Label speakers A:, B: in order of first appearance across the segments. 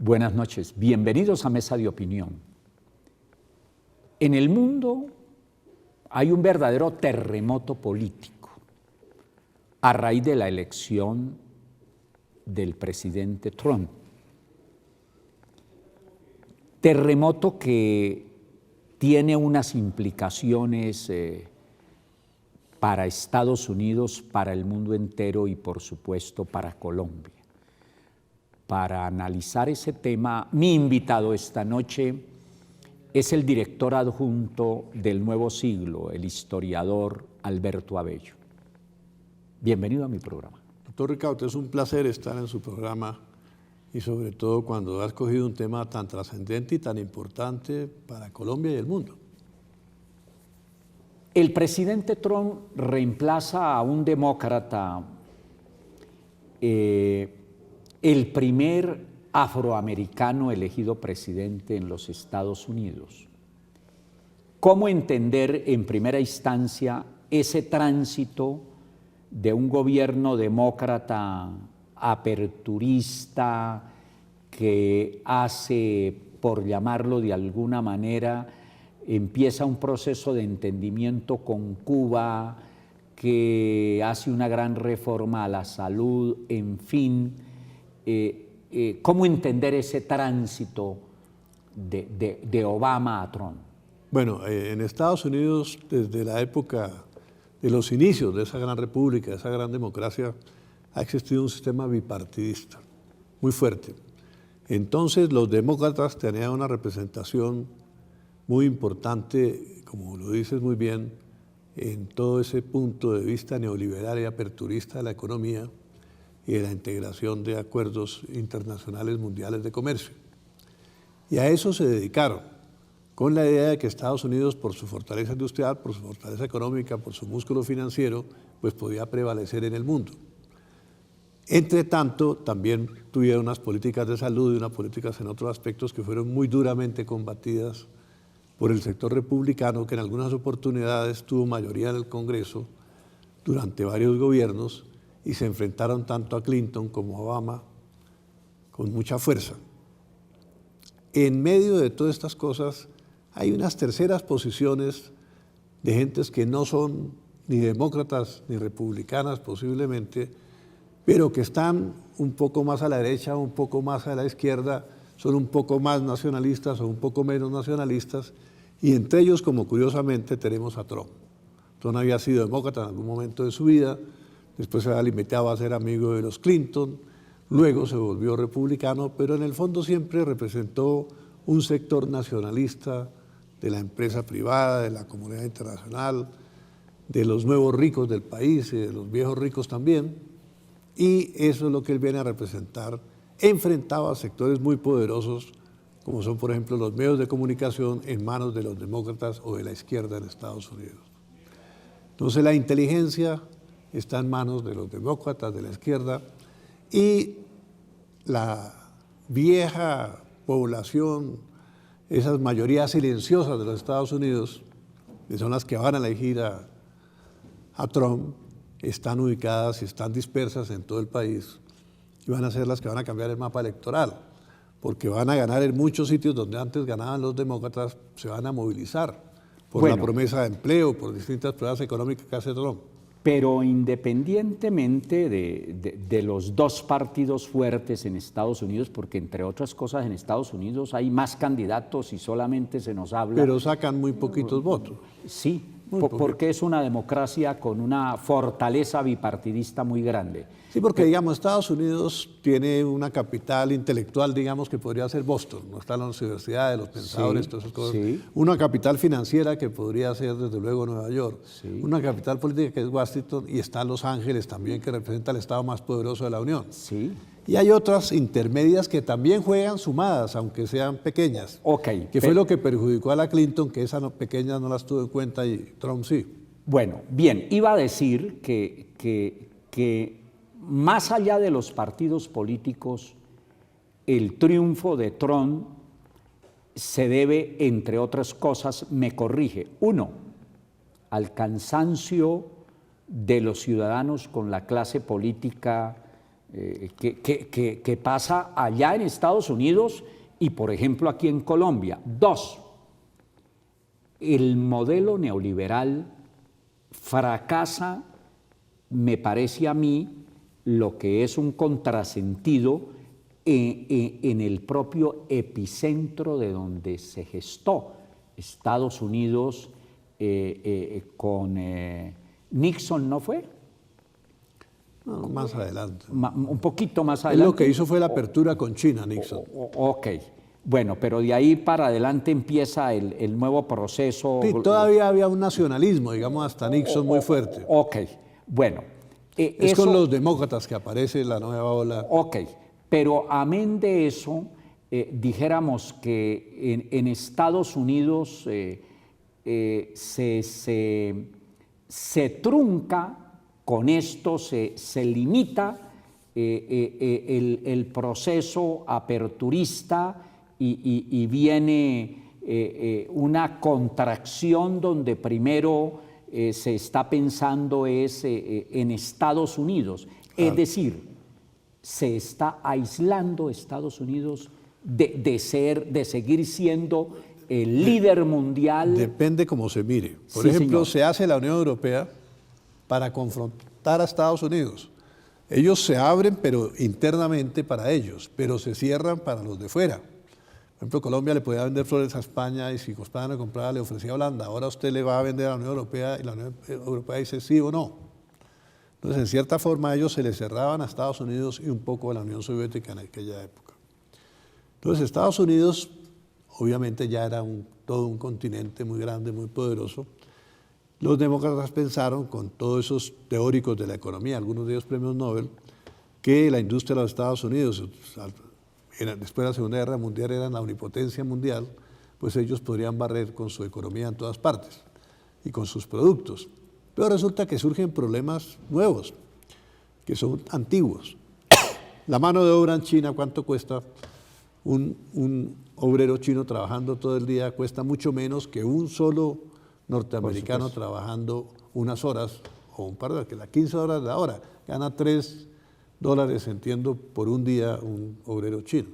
A: Buenas noches, bienvenidos a Mesa de Opinión. En el mundo hay un verdadero terremoto político a raíz de la elección del presidente Trump. Terremoto que tiene unas implicaciones para Estados Unidos, para el mundo entero y por supuesto para Colombia. Para analizar ese tema, mi invitado esta noche es el director adjunto del Nuevo Siglo, el historiador Alberto Abello. Bienvenido a mi programa.
B: Doctor Ricaurte, es un placer estar en su programa y sobre todo cuando ha escogido un tema tan trascendente y tan importante para Colombia y el mundo.
A: El presidente Trump reemplaza a un demócrata, el primer afroamericano elegido presidente en los Estados Unidos. ¿Cómo entender en primera instancia ese tránsito de un gobierno demócrata aperturista que hace, por llamarlo de alguna manera, empieza un proceso de entendimiento con Cuba, que hace una gran reforma a la salud, en fin? ¿Cómo entender ese tránsito de Obama a Trump?
B: Bueno, en Estados Unidos, desde la época de los inicios de esa gran república, de esa gran democracia, ha existido un sistema bipartidista muy fuerte. Entonces, los demócratas tenían una representación muy importante, como lo dices muy bien, en todo ese punto de vista neoliberal y aperturista de la economía y de la integración de acuerdos internacionales mundiales de comercio. Y a eso se dedicaron, con la idea de que Estados Unidos, por su fortaleza industrial, por su fortaleza económica, por su músculo financiero, pues podía prevalecer en el mundo. Entre tanto, también tuvieron unas políticas de salud y unas políticas en otros aspectos que fueron muy duramente combatidas por el sector republicano, que en algunas oportunidades tuvo mayoría en el Congreso durante varios gobiernos, y se enfrentaron tanto a Clinton como a Obama con mucha fuerza. En medio de todas estas cosas hay unas terceras posiciones de gentes que no son ni demócratas ni republicanas posiblemente, pero que están un poco más a la derecha, un poco más a la izquierda, son un poco más nacionalistas o un poco menos nacionalistas, y entre ellos, como curiosamente, tenemos a Trump. Trump había sido demócrata en algún momento de su vida, después se había limitado a ser amigo de los Clinton, luego se volvió republicano, pero en el fondo siempre representó un sector nacionalista de la empresa privada, de la comunidad internacional, de los nuevos ricos del país y de los viejos ricos también, y eso es lo que él viene a representar, enfrentado a sectores muy poderosos, como son, por ejemplo, los medios de comunicación en manos de los demócratas o de la izquierda en Estados Unidos. Entonces la inteligencia está en manos de los demócratas, de la izquierda, y la vieja población, esas mayorías silenciosas de los Estados Unidos, que son las que van a elegir a Trump, están ubicadas y están dispersas en todo el país y van a ser las que van a cambiar el mapa electoral, porque van a ganar en muchos sitios donde antes ganaban los demócratas, se van a movilizar por la promesa de empleo, por distintas pruebas económicas que hace Trump.
A: Pero independientemente de los dos partidos fuertes en Estados Unidos, porque entre otras cosas en Estados Unidos hay más candidatos y solamente se nos habla...
B: Pero sacan muy poquitos votos.
A: Sí, porque es una democracia con una fortaleza bipartidista muy grande.
B: Sí, porque digamos Estados Unidos tiene una capital intelectual, digamos que podría ser Boston, no están las universidades, los pensadores, todas esas cosas.
A: Sí.
B: Una capital financiera que podría ser desde luego Nueva York.
A: Sí.
B: Una capital política que es Washington, y está Los Ángeles también, que representa el estado más poderoso de la Unión.
A: Sí.
B: Y hay otras intermedias que también juegan sumadas, aunque sean pequeñas.
A: Okay,
B: fue lo que perjudicó a la Clinton, que esas pequeñas no las tuvo en cuenta y Trump sí.
A: Bueno, bien, iba a decir que más allá de los partidos políticos, el triunfo de Trump se debe, entre otras cosas, me corrige, uno, al cansancio de los ciudadanos con la clase política que pasa allá en Estados Unidos y, por ejemplo, aquí en Colombia. Dos, el modelo neoliberal fracasa, me parece a mí, lo que es un contrasentido en el propio epicentro de donde se gestó Estados Unidos con Nixon, ¿no fue?
B: No, más adelante.
A: Un poquito más
B: Él
A: adelante.
B: lo que hizo fue la apertura con China, Nixon.
A: Ok, bueno, pero de ahí para adelante empieza el nuevo proceso.
B: Sí, todavía había un nacionalismo, digamos, hasta Nixon muy fuerte.
A: Ok, bueno.
B: Es con los demócratas que aparece la nueva ola.
A: Ok, pero amén de eso, dijéramos que en Estados Unidos se trunca con esto, se limita el proceso aperturista y viene una contracción donde primero se está pensando en Estados Unidos. Claro. Es decir, se está aislando Estados Unidos de seguir siendo el líder mundial.
B: Depende cómo se mire. Por
A: Sí,
B: ejemplo,
A: señor.
B: se hace la Unión Europea para confrontar a Estados Unidos. Ellos se abren, pero internamente para ellos, pero se cierran para los de fuera. Por ejemplo, Colombia le podía vender flores a España y si España no compraba le ofrecía a Holanda. Ahora usted le va a vender a la Unión Europea y la Unión Europea dice sí o no. Entonces, en cierta forma, ellos se le cerraban a Estados Unidos y un poco a la Unión Soviética en aquella época. Entonces, Estados Unidos, obviamente, ya era todo un continente muy grande, muy poderoso. Los demócratas pensaron, con todos esos teóricos de la economía, algunos de ellos premios Nobel, que la industria de los Estados Unidos, después de la Segunda Guerra Mundial, eran la omnipotencia mundial, pues ellos podrían barrer con su economía en todas partes y con sus productos. Pero resulta que surgen problemas nuevos, que son antiguos. La mano de obra en China, ¿cuánto cuesta? Un obrero chino trabajando todo el día cuesta mucho menos que un solo norteamericano trabajando unas horas o un par de horas, que las 15 horas de la hora. Gana $3, entiendo, por un día un obrero chino.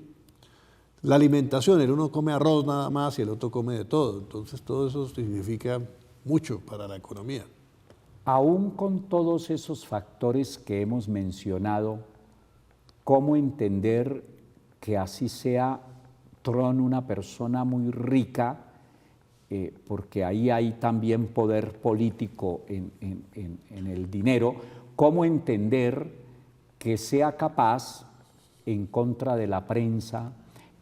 B: La alimentación, el uno come arroz nada más y el otro come de todo. Entonces todo eso significa mucho para la economía.
A: Aún con todos esos factores que hemos mencionado, ¿cómo entender que así sea Trump una persona muy rica? Porque ahí hay también poder político en el dinero. ¿Cómo entender que sea capaz, en contra de la prensa,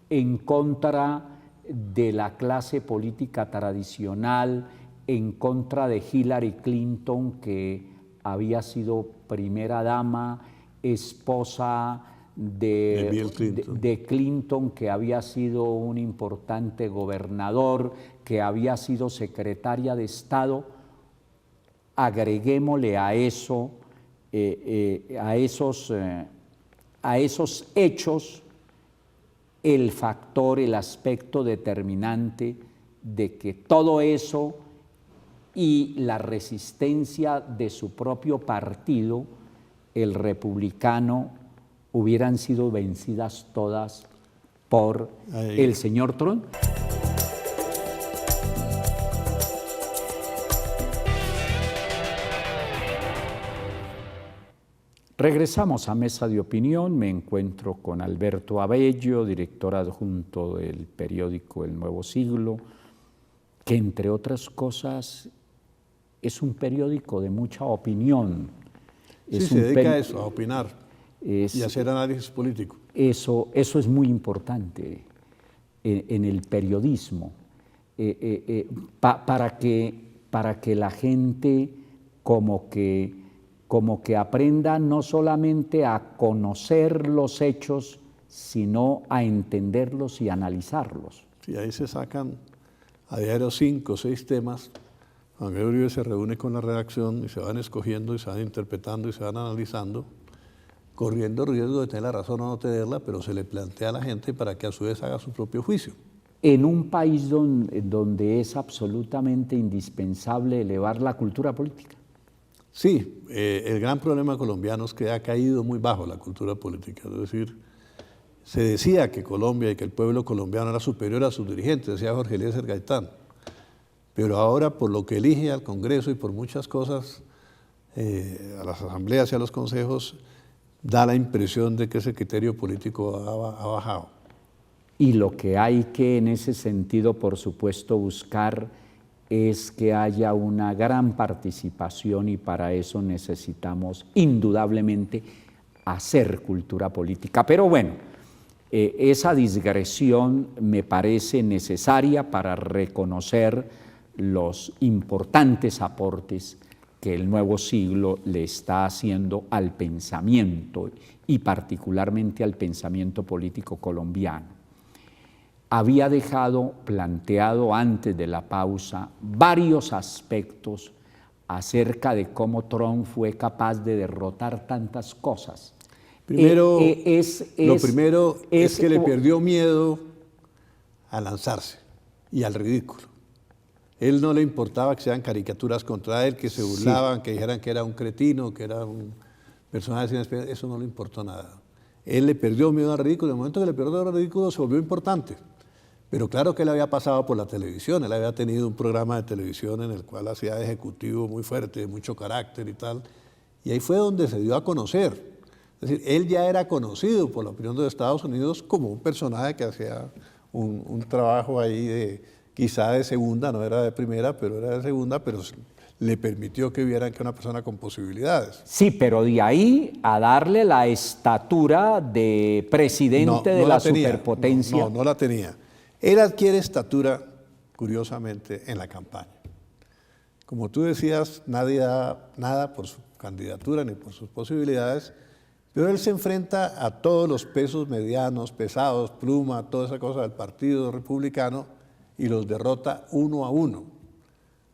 A: en contra de la clase política tradicional, en contra de Hillary Clinton, que había sido primera dama, esposa de Clinton, que había sido un importante gobernador, que había sido secretaria de Estado? Agreguémosle a eso, a esos hechos, el factor, el aspecto determinante de que todo eso y la resistencia de su propio partido, el republicano, hubieran sido vencidas todas por el señor Trump. Regresamos a Mesa de Opinión. Me encuentro con Alberto Abello, director adjunto del periódico El Nuevo Siglo, que entre otras cosas es un periódico de mucha opinión.
B: Sí, se dedica a eso, a opinar y hacer análisis político.
A: Eso es muy importante en el periodismo, para que la gente como que aprenda no solamente a conocer los hechos, sino a entenderlos y analizarlos.
B: Sí, ahí se sacan a diario 5 o 6 temas. Juan Gregorio se reúne con la redacción y se van escogiendo y se van interpretando y se van analizando, corriendo riesgo de tener la razón o no tenerla, pero se le plantea a la gente para que a su vez haga su propio juicio.
A: En un país donde es absolutamente indispensable elevar la cultura política.
B: Sí, el gran problema colombiano es que ha caído muy bajo la cultura política. Es decir, se decía que Colombia y que el pueblo colombiano era superior a sus dirigentes, decía Jorge Eliezer Gaitán. Pero ahora, por lo que elige al Congreso y por muchas cosas, a las asambleas y a los consejos, da la impresión de que ese criterio político ha bajado.
A: Y lo que hay que en ese sentido, por supuesto, buscar es que haya una gran participación y para eso necesitamos indudablemente hacer cultura política. Pero bueno, esa digresión me parece necesaria para reconocer los importantes aportes que el nuevo siglo le está haciendo al pensamiento y particularmente al pensamiento político colombiano. Había dejado planteado antes de la pausa varios aspectos acerca de cómo Trump fue capaz de derrotar tantas cosas.
B: Primero, lo primero es que le perdió miedo a lanzarse y al ridículo. Él no le importaba que sean caricaturas contra él, que se burlaban, que dijeran que era un cretino, que era un personaje sin experiencia, eso no le importó nada. Él le perdió miedo al ridículo, en el momento que le perdió al ridículo se volvió importante. Pero claro que él había pasado por la televisión, él había tenido un programa de televisión en el cual hacía de ejecutivo muy fuerte, de mucho carácter y tal, y ahí fue donde se dio a conocer. Es decir, él ya era conocido por la opinión de Estados Unidos como un personaje que hacía un trabajo ahí quizá de segunda, no era de primera, pero era de segunda, pero le permitió que vieran que era una persona con posibilidades.
A: Sí, pero de ahí a darle la estatura de presidente de la superpotencia.
B: No la tenía. Él adquiere estatura, curiosamente, en la campaña. Como tú decías, nadie da nada por su candidatura ni por sus posibilidades, pero él se enfrenta a todos los pesos medianos, pesados, Pluma, toda esa cosa del Partido Republicano, y los derrota uno a uno.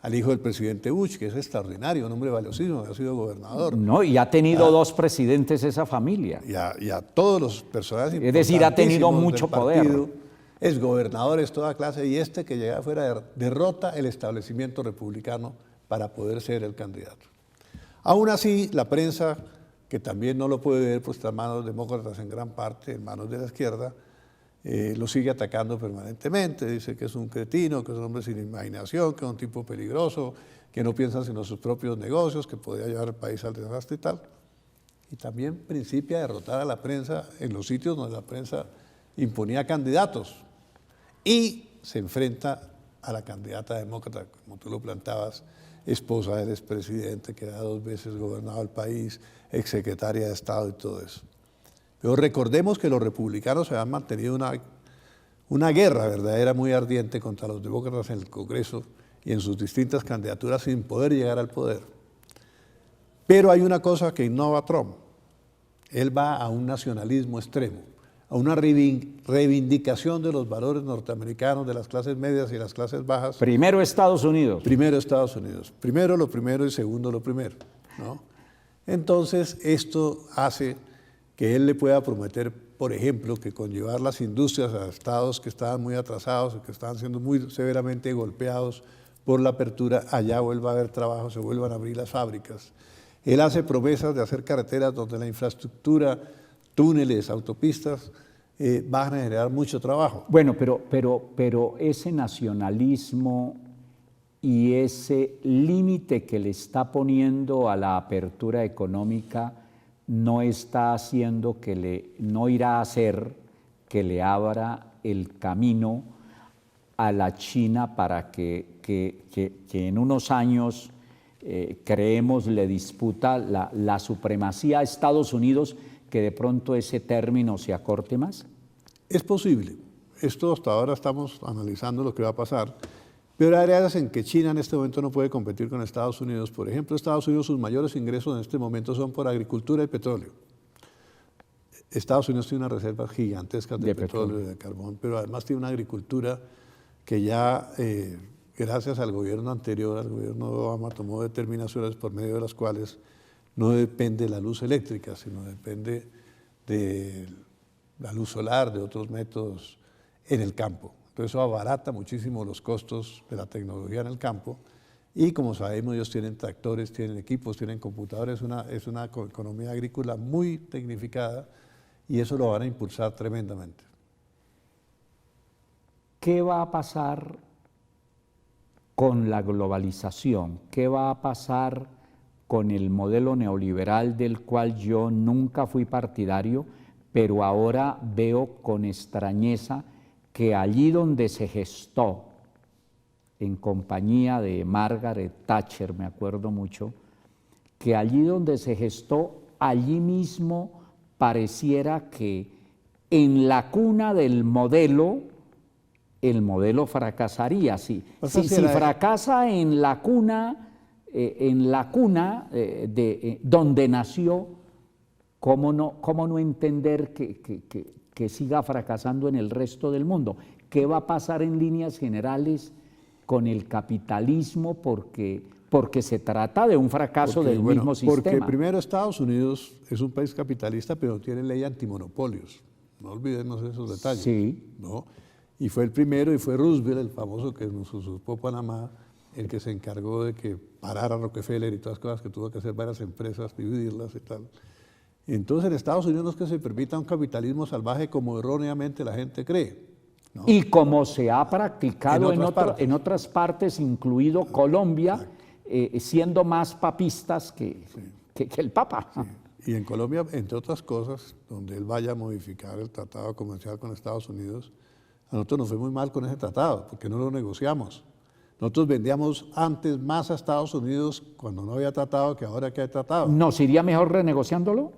B: Al hijo del presidente Bush, que es extraordinario, un hombre valiosísimo, que ha sido gobernador.
A: No, y ha tenido dos presidentes esa familia.
B: Y a todos los personajes
A: importantísimos. Es decir, ha tenido mucho poder.
B: Es gobernadores, toda clase, y este que llega afuera derrota el establecimiento republicano para poder ser el candidato. Aún así, la prensa, que también no lo puede ver, pues está en manos demócratas en gran parte, en manos de la izquierda, lo sigue atacando permanentemente, dice que es un cretino, que es un hombre sin imaginación, que es un tipo peligroso, que no piensa sino en sus propios negocios, que podría llevar al país al desastre y tal. Y también principia a derrotar a la prensa en los sitios donde la prensa imponía candidatos. Y se enfrenta a la candidata demócrata, como tú lo plantabas, esposa del expresidente, que era 2 veces gobernado el país, exsecretaria de Estado y todo eso. Pero recordemos que los republicanos se han mantenido una guerra verdadera muy ardiente contra los demócratas en el Congreso y en sus distintas candidaturas sin poder llegar al poder. Pero hay una cosa que innova Trump. Él va a un nacionalismo extremo, a una reivindicación de los valores norteamericanos, de las clases medias y las clases bajas.
A: Primero Estados Unidos.
B: Primero Estados Unidos. Primero lo primero y segundo lo primero, ¿no? Entonces, esto hace que él le pueda prometer, por ejemplo, que con llevar las industrias a estados que estaban muy atrasados, que estaban siendo muy severamente golpeados por la apertura, allá vuelva a haber trabajo, se vuelvan a abrir las fábricas. Él hace promesas de hacer carreteras donde la infraestructura, túneles, autopistas, van a generar mucho trabajo.
A: Bueno, pero ese nacionalismo y ese límite que le está poniendo a la apertura económica no está haciendo no irá a hacer que le abra el camino a la China para que en unos años creemos le disputa la supremacía a Estados Unidos, que de pronto ese término se acorte más?
B: Es posible. Esto hasta ahora estamos analizando lo que va a pasar. Pero hay áreas en que China en este momento no puede competir con Estados Unidos. Por ejemplo, Estados Unidos, sus mayores ingresos en este momento son por agricultura y petróleo. Estados Unidos tiene unas reservas gigantescas de petróleo y de carbón, pero además tiene una agricultura que ya, gracias al gobierno anterior, al gobierno de Obama, tomó determinaciones por medio de las cuales no depende de la luz eléctrica, sino depende de la luz solar, de otros métodos en el campo. Entonces eso abarata muchísimo los costos de la tecnología en el campo Y como sabemos, ellos tienen tractores, tienen equipos, tienen computadores, es una economía agrícola muy tecnificada y eso lo van a impulsar tremendamente.
A: ¿Qué va a pasar con la globalización? ¿Qué va a pasar con el modelo neoliberal del cual yo nunca fui partidario, pero ahora veo con extrañeza que allí donde se gestó, en compañía de Margaret Thatcher, me acuerdo mucho, que allí donde se gestó, allí mismo pareciera que en la cuna del modelo, el modelo fracasaría. Si fracasa en la cuna, donde nació, ¿cómo no entender que siga fracasando en el resto del mundo? ¿Qué va a pasar en líneas generales con el capitalismo? Porque se trata de un fracaso del mismo sistema.
B: Porque primero Estados Unidos es un país capitalista, pero tiene ley antimonopolios. No olvidemos esos detalles.
A: Sí.
B: ¿No? Y fue el primero, y fue Roosevelt, el famoso que nos usurpó Panamá, el que se encargó de que parara Rockefeller y todas las cosas, que tuvo que hacer varias empresas, dividirlas y tal. Entonces en Estados Unidos no es que se permita un capitalismo salvaje como erróneamente la gente cree, ¿no?
A: Y como se ha practicado en otras partes, incluido Colombia, siendo más papistas que el Papa.
B: Sí. Y en Colombia, entre otras cosas, donde él vaya a modificar el tratado comercial con Estados Unidos, a nosotros nos fue muy mal con ese tratado, porque no lo negociamos. Nosotros vendíamos antes más a Estados Unidos cuando no había tratado que ahora que hay tratado.
A: ¿Nos iría mejor renegociándolo?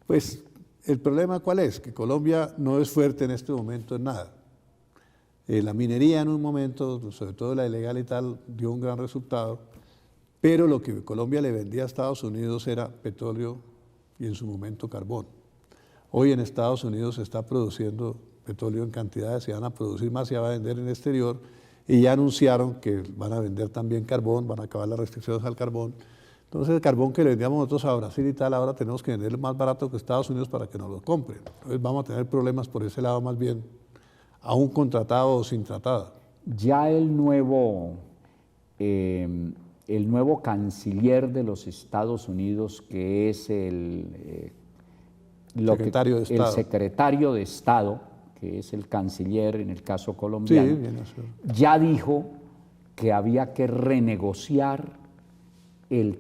B: Pues el problema ¿cuál es? Que Colombia no es fuerte en este momento en nada. La minería en un momento, sobre todo la ilegal y tal, dio un gran resultado, pero lo que Colombia le vendía a Estados Unidos era petróleo y en su momento carbón. Hoy en Estados Unidos se está produciendo petróleo en cantidades, se van a producir más, se va a vender en el exterior, y ya anunciaron que van a vender también carbón, van a acabar las restricciones al carbón. Entonces el carbón que le vendíamos nosotros a Brasil y tal, ahora tenemos que venderlo más barato que Estados Unidos para que nos lo compren. Entonces vamos a tener problemas por ese lado más bien, aún con tratado o sin tratado.
A: Ya el nuevo canciller de los Estados Unidos, que es el secretario de Estado, que es el canciller en el caso colombiano, ya dijo que había que renegociar el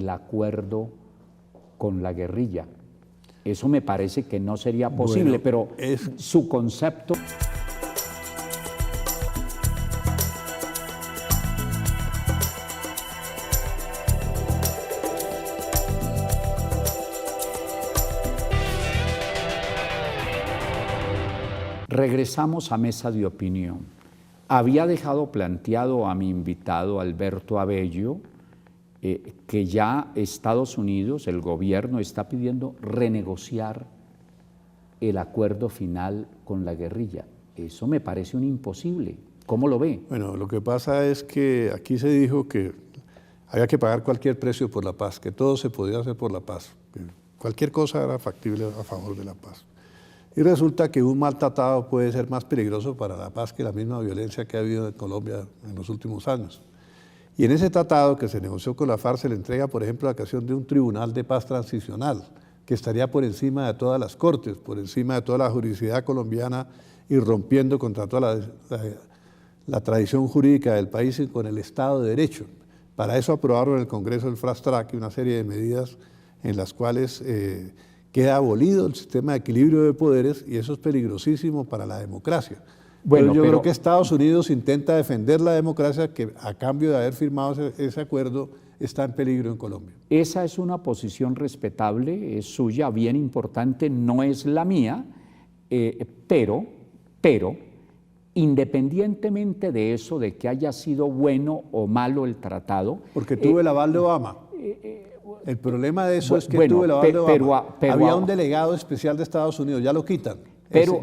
A: acuerdo con la guerrilla. Eso me parece que no sería posible, pero su concepto... Regresamos a Mesa de Opinión. Había dejado planteado a mi invitado Alberto Abello que ya Estados Unidos, el gobierno, está pidiendo renegociar el acuerdo final con la guerrilla. Eso me parece un imposible. ¿Cómo lo ve?
B: Bueno, lo que pasa es que aquí se dijo que había que pagar cualquier precio por la paz, que todo se podía hacer por la paz, que cualquier cosa era factible a favor de la paz. Y resulta que un mal tratado puede ser más peligroso para la paz que la misma violencia que ha habido en Colombia en los últimos años. Y en ese tratado que se negoció con la FARC se le entrega, por ejemplo, la creación de un tribunal de paz transicional, que estaría por encima de todas las cortes, por encima de toda la juridicidad colombiana y rompiendo contra toda la tradición jurídica del país y con el Estado de Derecho. Para eso aprobaron en el Congreso el Fast Track y una serie de medidas en las cuales queda abolido el sistema de equilibrio de poderes y eso es peligrosísimo para la democracia. Bueno, yo creo que Estados Unidos intenta defender la democracia que a cambio de haber firmado ese acuerdo está en peligro en Colombia.
A: Esa es una posición respetable, es suya, bien importante, no es la mía, pero independientemente de eso, de que haya sido bueno o malo el tratado...
B: Porque tuvo el aval de Obama. El problema de eso es que tuvo el aval de Obama. Había un delegado especial de Estados Unidos, ya lo quitan.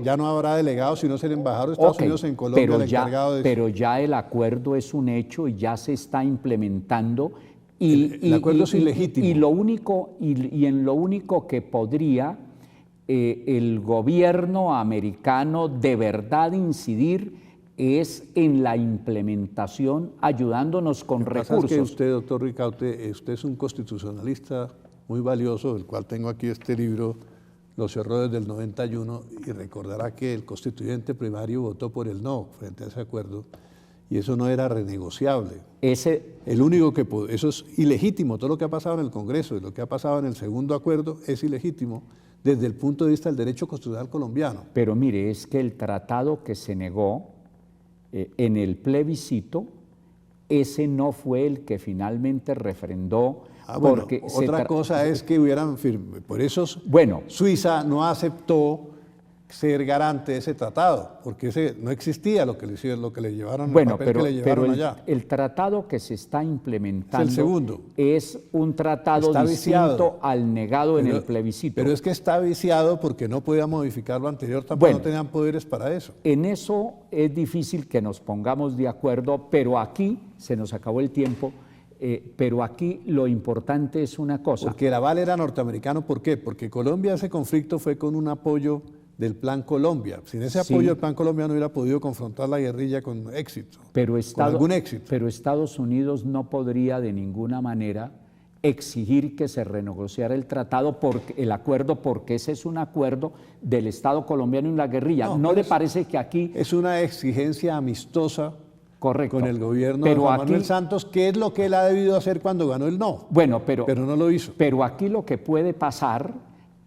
B: Ya no habrá delegado, sino ser embajador de Estados Unidos en Colombia, encargado de eso.
A: Pero ya el acuerdo es un hecho y ya se está implementando.
B: El acuerdo es ilegítimo.
A: Y en lo único que podría el gobierno americano de verdad incidir es en la implementación, ayudándonos con
B: Lo que pasa
A: recursos.
B: es que usted, doctor Ricaurte, usted es un constitucionalista muy valioso, del cual tengo aquí este libro, Los errores del 91, y recordará que el constituyente primario votó por el no frente a ese acuerdo, y eso no era renegociable. El único que eso es ilegítimo, todo lo que ha pasado en el Congreso y lo que ha pasado en el segundo acuerdo es ilegítimo desde el punto de vista del derecho constitucional colombiano.
A: Pero mire, es que el tratado que se negó en el plebiscito, ese no fue el que finalmente refrendó.
B: Bueno, otra cosa es que hubieran firmado, por eso Suiza no aceptó ser garante de ese tratado, porque ese no existía lo que le hicieron, lo que le llevaron, el papel que le llevaron allá.
A: El tratado que se está implementando
B: es el segundo.
A: Es un tratado
B: está
A: distinto
B: viciado.
A: Al negado en el plebiscito.
B: Pero es que está viciado porque no podía modificar lo anterior, tampoco no tenían poderes para eso.
A: En eso es difícil que nos pongamos de acuerdo, pero aquí se nos acabó el tiempo. Pero aquí lo importante es una cosa.
B: Porque el aval era norteamericano, ¿por qué? Porque Colombia, ese conflicto fue con un apoyo del Plan Colombia. Sin ese apoyo del Plan Colombia no hubiera podido confrontar la guerrilla con éxito, con algún éxito.
A: Pero Estados Unidos no podría de ninguna manera exigir que se renegociara el tratado, el acuerdo, porque ese es un acuerdo del Estado colombiano y la guerrilla. ¿No le parece que aquí...
B: Es una exigencia amistosa.
A: Correcto.
B: Con el gobierno de Juan Manuel Santos, que es lo que él ha debido hacer cuando ganó el no.
A: Bueno, pero
B: no lo hizo.
A: Pero aquí lo que puede pasar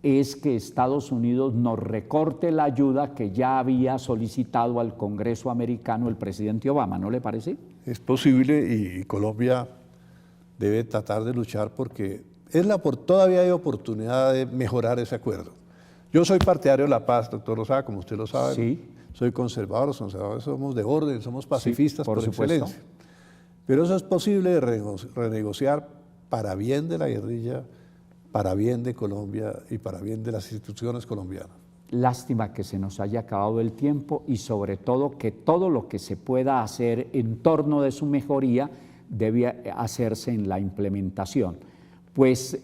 A: es que Estados Unidos nos recorte la ayuda que ya había solicitado al Congreso americano el presidente Obama, ¿no le parece?
B: Es posible y Colombia debe tratar de luchar porque todavía hay oportunidad de mejorar ese acuerdo. Yo soy partidario de la paz, doctor Lozada, como usted lo sabe.
A: Sí.
B: Soy conservador, los conservadores somos de orden, somos pacifistas por excelencia. Pero eso es posible de renegociar para bien de la guerrilla, para bien de Colombia y para bien de las instituciones colombianas.
A: Lástima que se nos haya acabado el tiempo y sobre todo que todo lo que se pueda hacer en torno de su mejoría debe hacerse en la implementación. Pues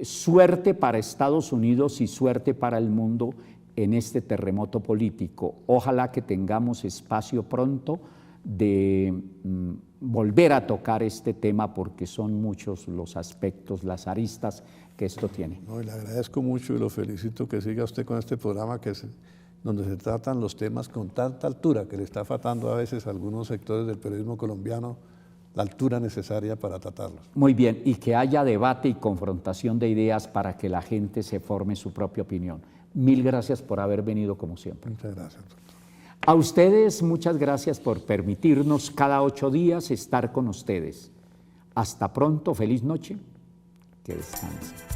A: suerte para Estados Unidos y suerte para el mundo en este terremoto político. Ojalá que tengamos espacio pronto de volver a tocar este tema porque son muchos los aspectos, las aristas que esto tiene.
B: No, y le agradezco mucho y lo felicito que siga usted con este programa donde se tratan los temas con tanta altura que le está faltando a veces a algunos sectores del periodismo colombiano la altura necesaria para tratarlos.
A: Muy bien, y que haya debate y confrontación de ideas para que la gente se forme su propia opinión. Mil gracias por haber venido como siempre.
B: Muchas gracias, doctor.
A: A ustedes, muchas gracias por permitirnos cada 8 días estar con ustedes. Hasta pronto, feliz noche, que descansen.